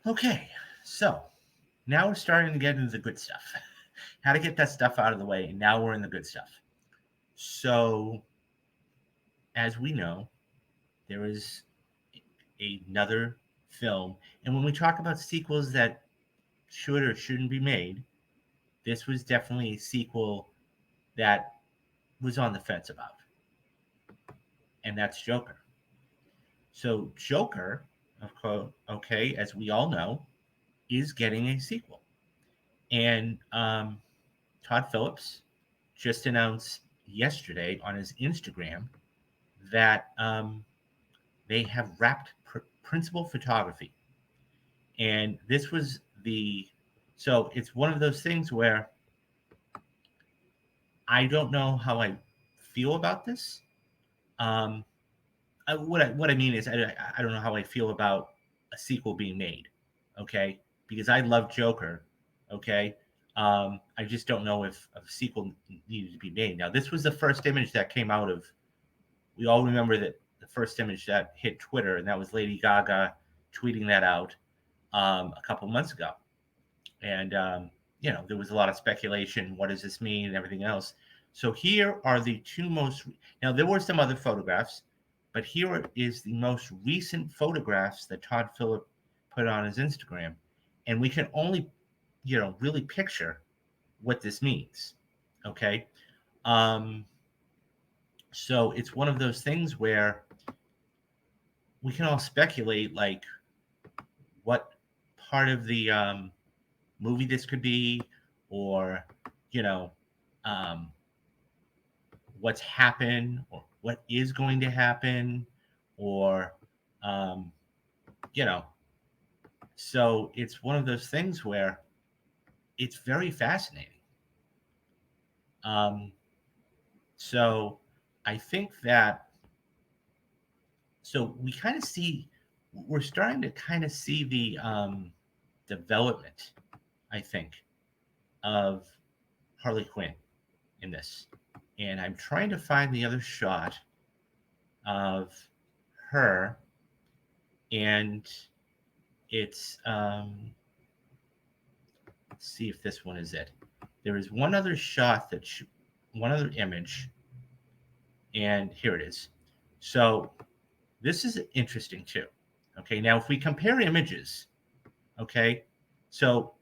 Okay, so now we're starting to get into the good stuff. How to get that stuff out of the way, and now we're in the good stuff. So, as we know, there is another film, and when we talk about sequels that should or shouldn't be made, this was definitely a sequel that was on the fence about, and that's Joker. So, Joker, of course, okay, as we all know, is getting a sequel. And Todd Phillips just announced yesterday on his Instagram that they have wrapped principal photography. And this was so it's one of those things where I don't know how I feel about this. Um, what I mean is I don't know how I feel about a sequel being made. Okay, because I love Joker. Okay, I just don't know if a sequel needed to be made. Now, this was the first image that came out of. We all remember that the first image that hit Twitter, and that was Lady Gaga tweeting that out a couple months ago. And there was a lot of speculation. What does this mean, and everything else. So here are the two most. Now there were some other photographs, but here is the most recent photographs that Todd Phillip put on his Instagram, and we can only, really picture what this means. Okay, um, so it's one of those things where we can all speculate, like what part of the movie this could be, or you know, um, what's happened, or what is going to happen, or um, you know. So it's one of those things where it's very fascinating. Um, so I think that we kind of see we're starting to kind of see the development, I think, of Harley Quinn in this. And I'm trying to find the other shot of her, and it's let's see if this one is it. There is one other shot one other image, and here it is. So this is interesting too. Okay, now if we compare images, okay, so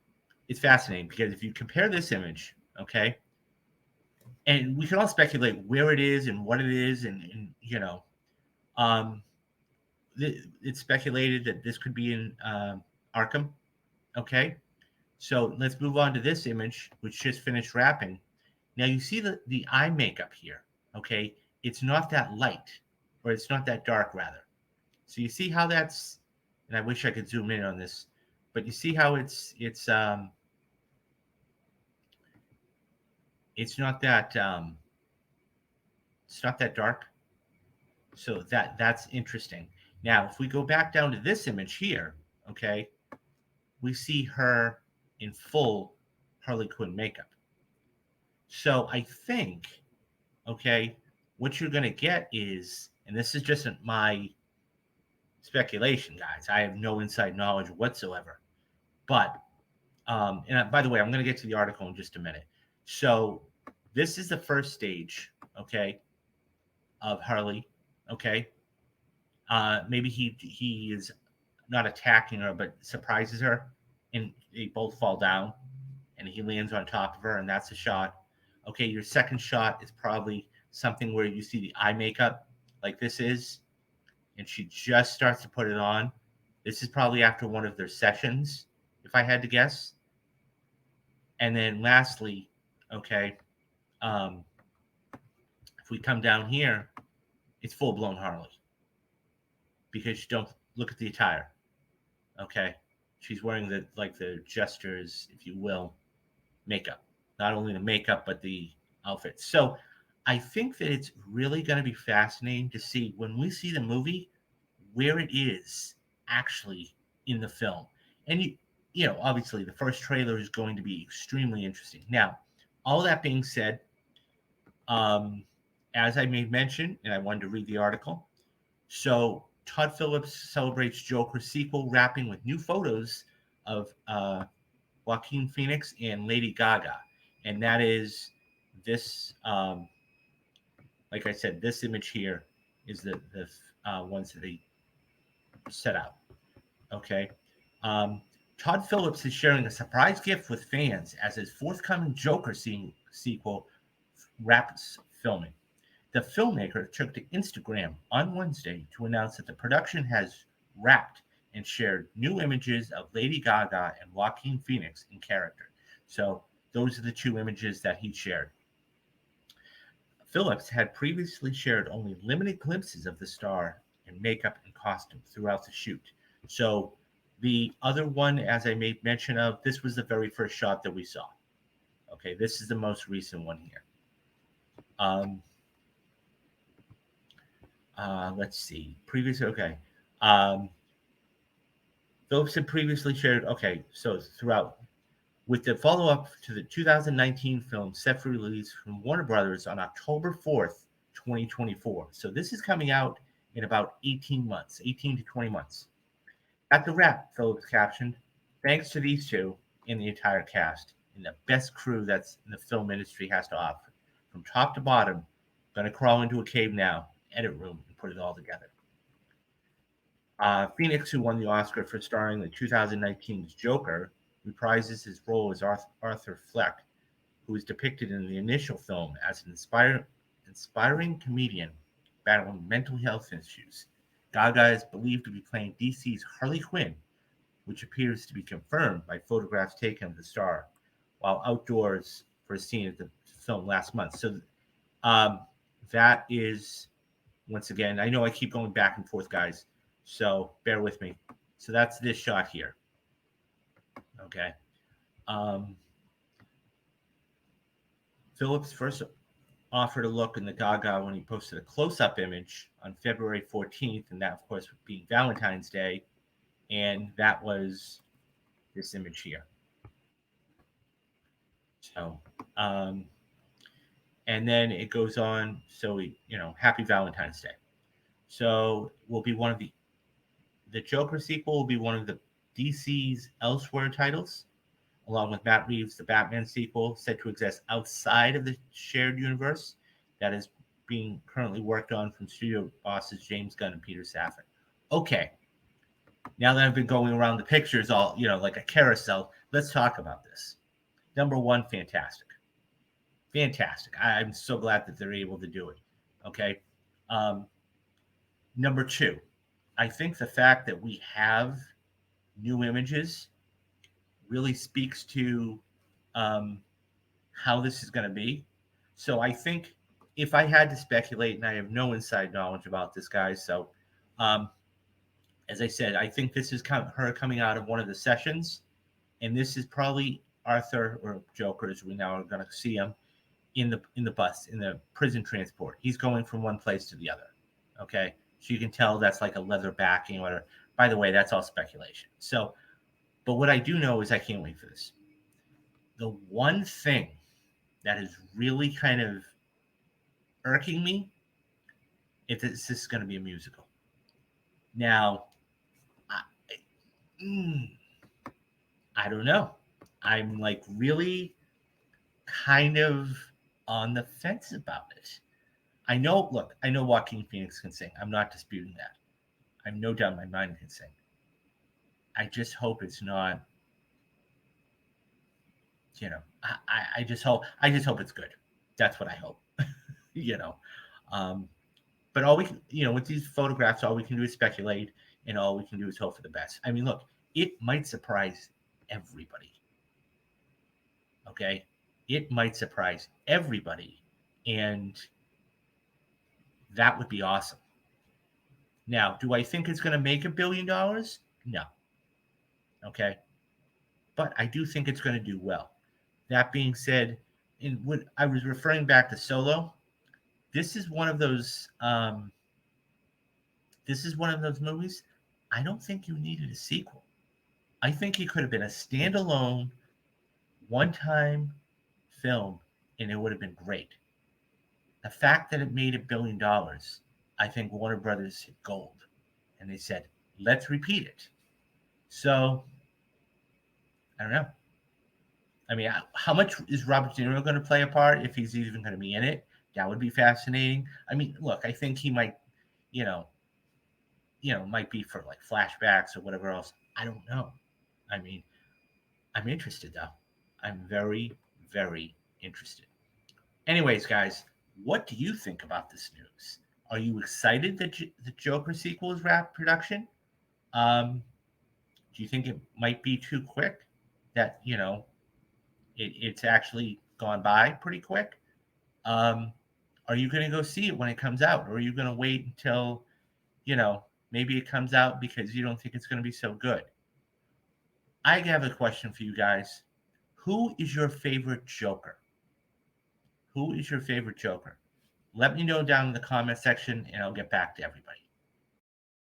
it's fascinating because if you compare this image, okay, and we can all speculate where it is and what it is, and um, it's speculated that this could be in Arkham. Okay, so let's move on to this image, which just finished wrapping. Now you see the eye makeup here. Okay, it's not that light, or it's not that dark, rather. So you see how that's, and I wish I could zoom in on this, but you see how it's not that dark. So that's interesting. Now, if we go back down to this image here, okay, we see her in full Harley Quinn makeup. So I think, okay, what you're going to get is, and this is just my speculation, guys. I have no inside knowledge whatsoever. But, by the way, I'm going to get to the article in just a minute. So this is the first stage, okay, of Harley, okay. Maybe he is not attacking her, but surprises her, and they both fall down, and he lands on top of her, and that's a shot. Okay, your second shot is probably something where you see the eye makeup, like this is, and she just starts to put it on. This is probably after one of their sessions, if I had to guess. And then lastly, okay, um, if we come down here, it's full blown Harley, because you don't look at the attire. Okay, she's wearing the gestures, if you will, makeup. Not only the makeup, but the outfit. So I think that it's really going to be fascinating to see when we see the movie where it is actually in the film. And obviously the first trailer is going to be extremely interesting. Now, all that being said, um, as I made mention, and I wanted to read the article. So Todd Phillips celebrates Joker sequel, wrapping with new photos of Joaquin Phoenix and Lady Gaga, and that is this. Like I said, this image here is the ones that they set out. Okay. Um, Todd Phillips is sharing a surprise gift with fans as his forthcoming Joker sequel wraps filming. The filmmaker took to Instagram on Wednesday to announce that the production has wrapped and shared new images of Lady Gaga and Joaquin Phoenix in character. So those are the two images that he shared. Phillips had previously shared only limited glimpses of the star in makeup and costume throughout the shoot. So the other one, as I made mention of, this was the very first shot that we saw. Okay, this is the most recent one here. Um, let's see. Okay. Um, Phillips had previously shared, okay, so throughout, with the follow up to the 2019 film set for release from Warner Brothers on October 4th, 2024. So this is coming out in about 18 months, 18 to 20 months. At the wrap, Phillips captioned, thanks to these two and the entire cast and the best crew that's in the film industry has to offer. From top to bottom, gonna crawl into a cave now, edit room, and put it all together. Phoenix, who won the Oscar for starring the 2019's Joker, reprises his role as Arthur Fleck, who is depicted in the initial film as an inspiring comedian battling mental health issues. Gaga is believed to be playing DC's Harley Quinn, which appears to be confirmed by photographs taken of the star while outdoors for a scene at the film last month. So um, that is, once again, I know I keep going back and forth, guys, so bear with me. So that's this shot here. Okay. Um, Phillips first offered a look in the Gaga when he posted a close-up image on February 14th, and that, of course, being Valentine's Day, and that was this image here. So, and then it goes on. So Happy Valentine's Day. So will be one of the Joker sequel will be one of the DC's Elsewhere titles, along with Matt Reeves' The Batman sequel, said to exist outside of the shared universe that is being currently worked on from studio bosses James Gunn and Peter Safran. Okay, now that I've been going around the pictures all, like a carousel, let's talk about this. Number one, fantastic. Fantastic. I'm so glad that they're able to do it. Okay. Um, Number two, I think the fact that we have new images really speaks to how this is going to be. So I think if I had to speculate, and I have no inside knowledge about this, guys, so as I said, I think this is her coming out of one of the sessions, and this is probably Arthur or Joker, as we now are going to see him in the bus in the prison transport. He's going from one place to the other. Okay, so you can tell that's like a leather backing or whatever. By the way, that's all speculation. So, but what I do know is I can't wait for this. The one thing that is really kind of irking me if this is going to be a musical. Now, I don't know. I'm like really kind of on the fence about it. I know Joaquin Phoenix can sing. I'm not disputing that. I've no doubt in my mind he can sing. I just hope it's not, I just hope it's good. That's what I hope. you know. But all we can, with these photographs, all we can do is speculate, and all we can do is hope for the best. I mean, look, it might surprise everybody. Okay, it might surprise everybody, and that would be awesome. Now, do I think it's going to make $1 billion? No. Okay, but I do think it's going to do well. That being said, when I was referring back to Solo, this is one of those. This is one of those movies. I don't think you needed a sequel. I think it could have been a standalone, one-time film, and it would have been great. The fact that it made $1 billion, I think Warner Brothers hit gold, and they said, "Let's repeat it." So I don't know. I mean, how much is Robert De Niro going to play a part if he's even going to be in it? That would be fascinating. I mean, look, I think he might, you know, might be for like flashbacks or whatever else. I don't know. I mean, I'm interested though. I'm very, very interested. Anyways, guys, what do you think about this news? Are you excited that the Joker sequel is wrapped production? Um, do you think it might be too quick? That it's actually gone by pretty quick. Um, are you going to go see it when it comes out, or are you going to wait until maybe it comes out because you don't think it's going to be so good? I have a question for you guys. Who is your favorite Joker? Who is your favorite Joker? Let me know down in the comment section, and I'll get back to everybody.